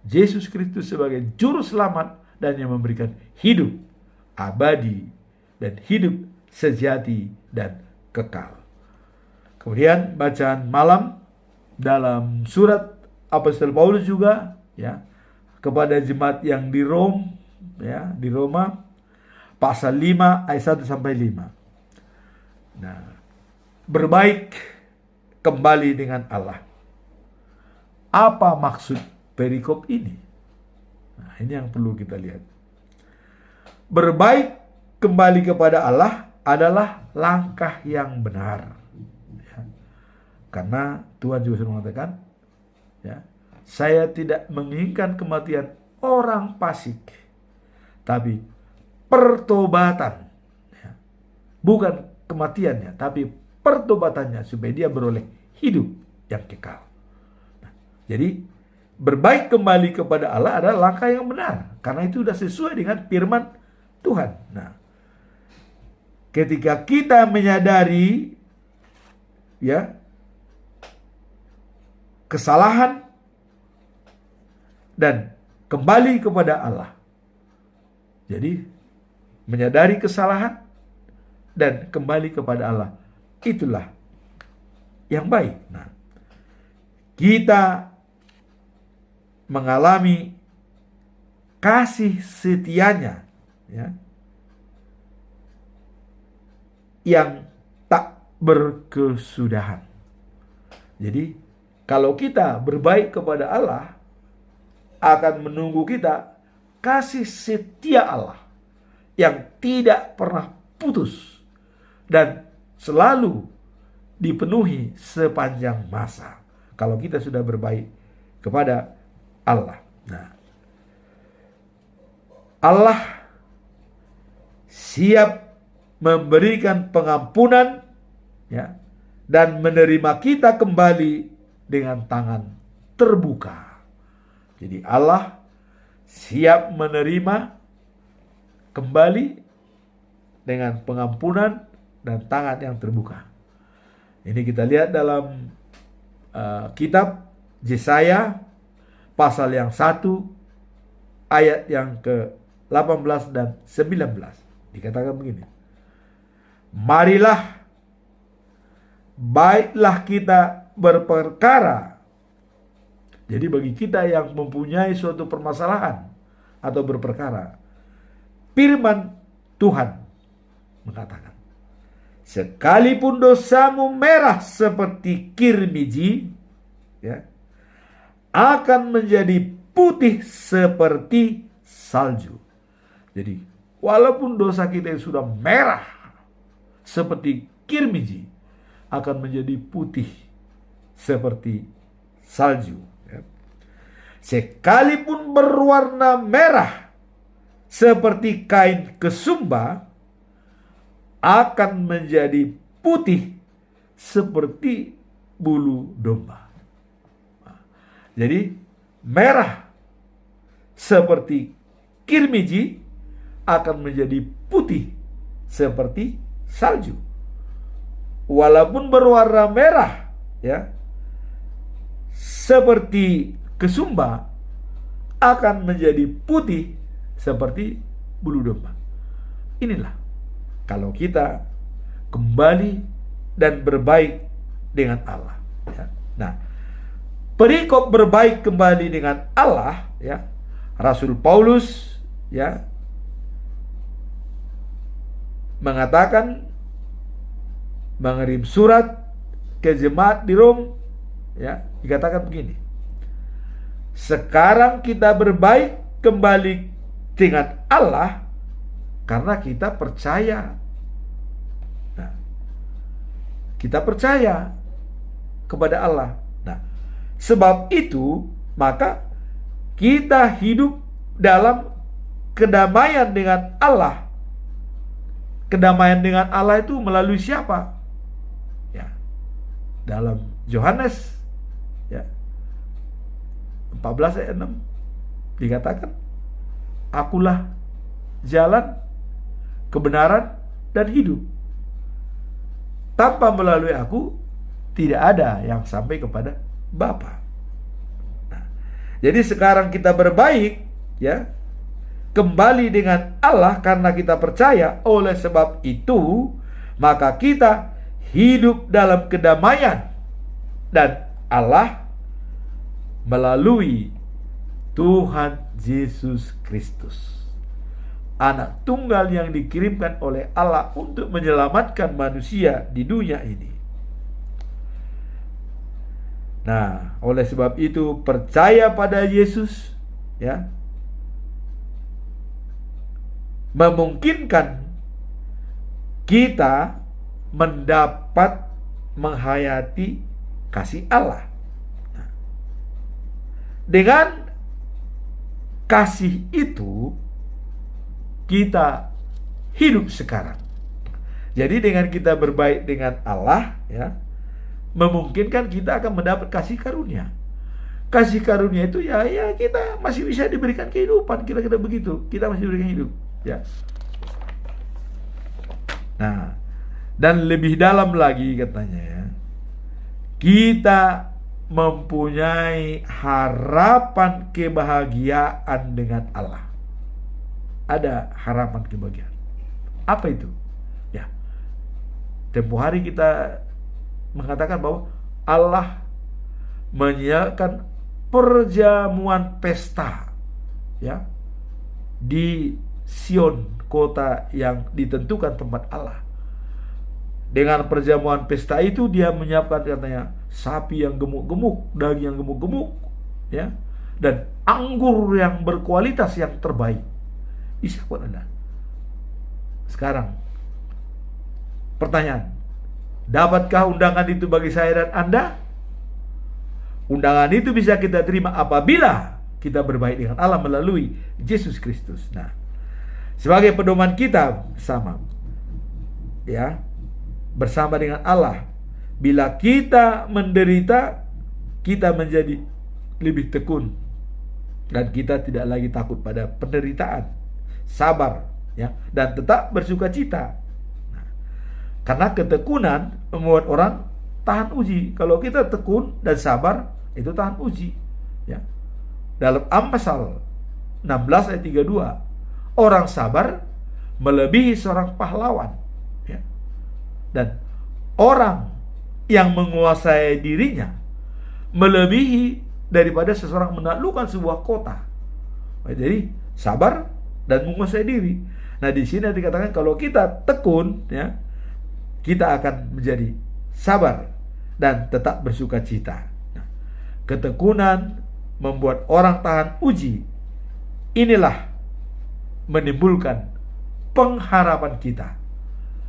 Yesus Kristus sebagai juru selamat dan yang memberikan hidup abadi dan hidup sejati dan kekal. Kemudian bacaan malam dalam surat Apostol Paulus juga ya kepada jemaat yang di Rom ya, di Roma, pasal 5 ayat 1 sampai 5. Nah, berbaik kembali dengan Allah. Apa maksud perikop ini. Nah, ini yang perlu kita lihat. Berbaik kembali kepada Allah adalah langkah yang benar. Ya. Karena Tuhan juga sudah mengatakan, ya, saya tidak menginginkan kematian orang fasik, tapi pertobatan. Ya. Bukan kematiannya, tapi pertobatannya supaya dia beroleh hidup yang kekal. Nah, jadi berbaik kembali kepada Allah adalah langkah yang benar, karena itu sudah sesuai dengan firman Tuhan. Nah, ketika kita menyadari, ya, kesalahan dan kembali kepada Allah. Jadi menyadari kesalahan dan kembali kepada Allah, itulah yang baik. Nah, kita mengalami kasih setianya, ya, yang tak berkesudahan. Jadi kalau kita berbaik kepada Allah, akan menunggu kita kasih setia Allah yang tidak pernah putus dan selalu dipenuhi sepanjang masa. Kalau kita sudah berbaik kepada Allah. Nah, Allah siap memberikan pengampunan, ya, dan menerima kita kembali dengan tangan terbuka. Jadi Allah siap menerima kembali dengan pengampunan dan tangan yang terbuka. Ini kita lihat dalam kitab Yesaya pasal yang 1 ayat yang ke-18 dan 19. Dikatakan begini. Marilah, baiklah kita berperkara. Jadi bagi kita yang mempunyai suatu permasalahan atau berperkara, firman Tuhan mengatakan, sekalipun dosamu merah seperti kirmiji, ya, akan menjadi putih seperti salju. Jadi walaupun dosa kita yang sudah merah seperti kirmiji, akan menjadi putih seperti salju. Ya. Sekalipun berwarna merah seperti kain kesumba, akan menjadi putih seperti bulu domba. Jadi merah seperti kirmiji akan menjadi putih seperti salju. Walaupun berwarna merah, ya, seperti kesumba, akan menjadi putih seperti bulu domba. Inilah kalau kita kembali dan berbaik dengan Allah. Ya. Nah, perikop berbaik kembali dengan Allah, ya, Rasul Paulus, ya, mengatakan, mengirim surat ke jemaat di Rom, ya, dikatakan begini. Sekarang kita berbaik kembali dengan Allah karena kita percaya. Nah, kita percaya kepada Allah. Nah, sebab itu maka kita hidup dalam kedamaian dengan Allah. Kedamaian dengan Allah itu melalui siapa? Ya, dalam Yohanes, ya, 14 ayat 6 dikatakan, akulah jalan, kebenaran, dan hidup. Tanpa melalui aku, tidak ada yang sampai kepada Bapa. Nah, jadi sekarang kita berbaik, ya, kembali dengan Allah karena kita percaya. Oleh sebab itu, maka kita hidup dalam kedamaian dan Allah melalui Tuhan Yesus Kristus, anak tunggal yang dikirimkan oleh Allah untuk menyelamatkan manusia di dunia ini. Nah, oleh sebab itu percaya pada Yesus, ya, memungkinkan kita mendapat menghayati kasih Allah. Nah, dengan kasih itu kita hidup sekarang. Jadi dengan kita berbaik dengan Allah, ya, memungkinkan kita akan mendapat kasih karunia. Kasih karunia itu ya kita masih bisa diberikan kehidupan, kira-kira begitu. Kita masih diberikan hidup, ya. Nah, dan lebih dalam lagi katanya, ya, kita mempunyai harapan kebahagiaan dengan Allah. Ada harapan kebahagiaan. Apa itu? Ya, tempoh hari kita mengatakan bahwa Allah menyiapkan perjamuan pesta, ya, di Sion, kota yang ditentukan tempat Allah. Dengan perjamuan pesta itu dia menyiapkan katanya sapi yang gemuk-gemuk, daging yang gemuk-gemuk, ya, dan anggur yang berkualitas yang terbaik. Bisa buat Anda. Sekarang pertanyaan, dapatkah undangan itu bagi saya dan Anda? Undangan itu bisa kita terima apabila kita berbaik dengan Allah melalui Yesus Kristus. Nah, sebagai pedoman kita sama, ya, bersama dengan Allah, bila kita menderita, kita menjadi lebih tekun dan kita tidak lagi takut pada penderitaan, sabar, ya, dan tetap bersuka cita. Nah, karena ketekunan membuat orang tahan uji. Kalau kita tekun dan sabar, itu tahan uji, ya. Dalam Amsal 16 ayat 32, orang sabar melebihi seorang pahlawan, ya. Dan orang yang menguasai dirinya melebihi daripada seseorang menaklukkan sebuah kota. Jadi sabar dan menguasai diri. Nah, di sini dikatakan kalau kita tekun, ya, kita akan menjadi sabar dan tetap bersuka cita. Nah, ketekunan membuat orang tahan uji. Inilah menimbulkan pengharapan kita.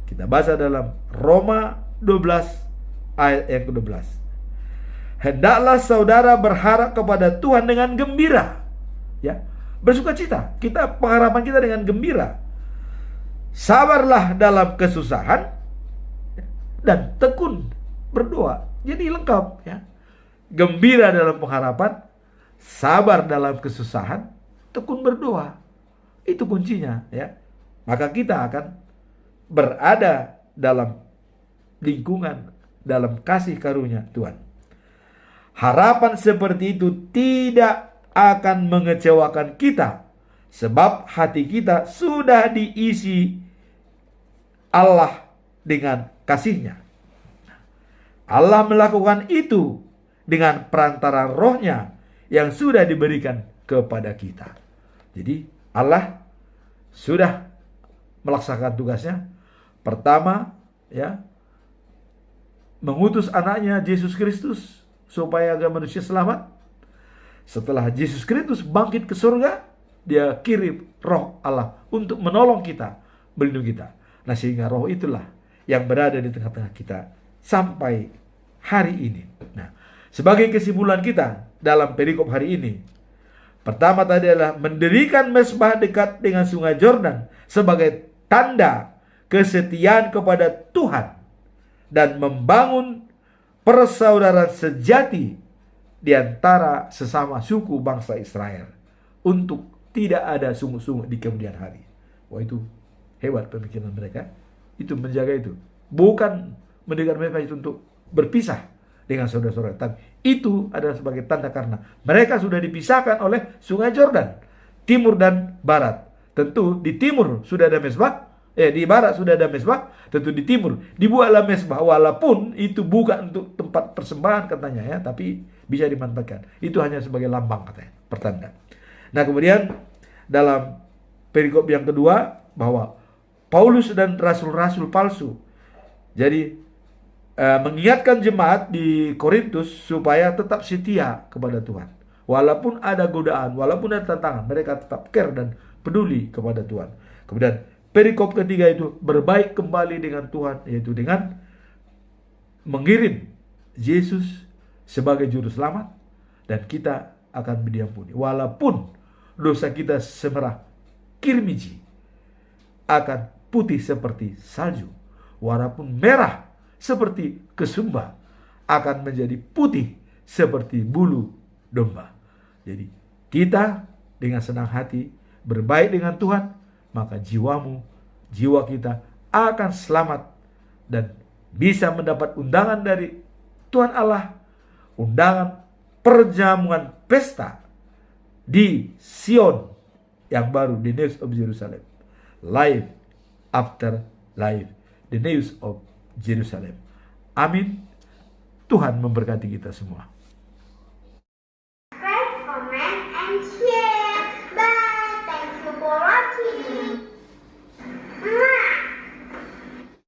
Kita baca dalam Roma 12 ayat yang ke-12. Hendaklah saudara berharap kepada Tuhan dengan gembira, ya, bersuka cita. Pengharapan kita dengan gembira. Sabarlah dalam kesusahan dan tekun berdoa. Jadi lengkap, ya. Gembira dalam pengharapan, sabar dalam kesusahan, tekun berdoa. Itu kuncinya, ya. Maka kita akan berada dalam lingkungan, dalam kasih karunia Tuhan. Harapan seperti itu tidak akan mengecewakan kita, sebab hati kita sudah diisi Allah dengan kasih-Nya. Allah melakukan itu dengan perantaran Roh-Nya yang sudah diberikan kepada kita. Jadi Allah sudah melaksanakan tugasnya. Pertama, ya, mengutus anaknya Yesus Kristus supaya agar manusia selamat. Setelah Yesus Kristus bangkit ke surga, dia kirim Roh Allah untuk menolong kita, melindungi kita. Nah, sehingga Roh itulah yang berada di tengah-tengah kita sampai hari ini. Nah, sebagai kesimpulan kita dalam perikop hari ini, pertama tadi adalah mendirikan mezbah dekat dengan sungai Yordan sebagai tanda kesetiaan kepada Tuhan dan membangun persaudaraan sejati di antara sesama suku bangsa Israel untuk tidak ada sungut-sungut di kemudian hari. Wah, itu hebat pemikiran mereka. Itu menjaga itu. Bukan mendirikan mezbah itu untuk berpisah dengan saudara-saudara, tapi itu adalah sebagai tanda karena mereka sudah dipisahkan oleh sungai Yordan, timur dan barat. Tentu di timur sudah ada mezbah, di barat sudah ada mezbah, tentu di timur dibuatlah mezbah, walaupun itu bukan untuk tempat persembahan katanya, ya, tapi bisa dimanfaatkan. Itu hanya sebagai lambang katanya, pertanda. Nah, kemudian dalam perikop yang kedua bahwa Paulus dan rasul-rasul palsu, jadi mengingatkan jemaat di Korintus supaya tetap setia kepada Tuhan. Walaupun ada godaan, walaupun ada tantangan, mereka tetap care dan peduli kepada Tuhan. Kemudian perikop ketiga itu berbaik kembali dengan Tuhan, yaitu dengan mengirim Yesus sebagai juru selamat, dan kita akan diampuni. Walaupun dosa kita semerah kirmiji, akan putih seperti salju. Walaupun merah seperti kesumba, akan menjadi putih seperti bulu domba. Jadi kita dengan senang hati berbaik dengan Tuhan, maka jiwa kita akan selamat dan bisa mendapat undangan dari Tuhan Allah, undangan perjamuan pesta di Sion yang baru, the news of Jerusalem, life after life, the news of Jerusalem. Amin. Tuhan memberkati kita semua.